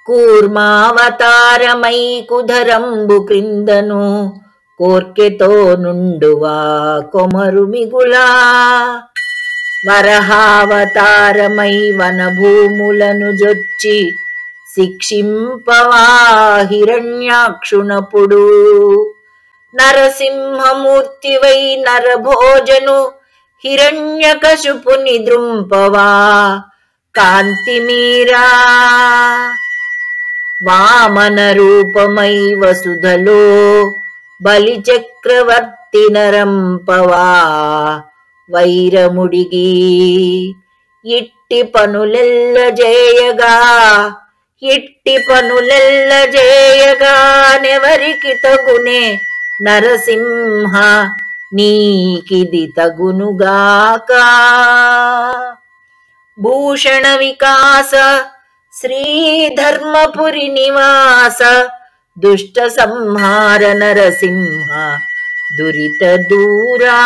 కూర్మావతారమై కుధరంబు క్రిందను కోర్కెతో నుండువా కొమరు మిగులా వరహావతారమై వనభూములను జొచ్చి శిక్షింపవా హిరణ్యాక్షునపుడు నరసింహమూర్తివై నరభోజను హిరణ్యకశిపుని ద్రుంపవా కాంతిమీరా వామన రూపమై వసుధలో బలి చక్రవర్తి నరంపవా వైరముడిగి ఇట్టి పనులెల్ల జేయగా నెవరికి తగునే నరసింహ నీకిది తగునుగాక భూషణ వికాస శ్రీధర్మపురి నివాస దుష్ట సంహార నరసింహ దురిత దూరా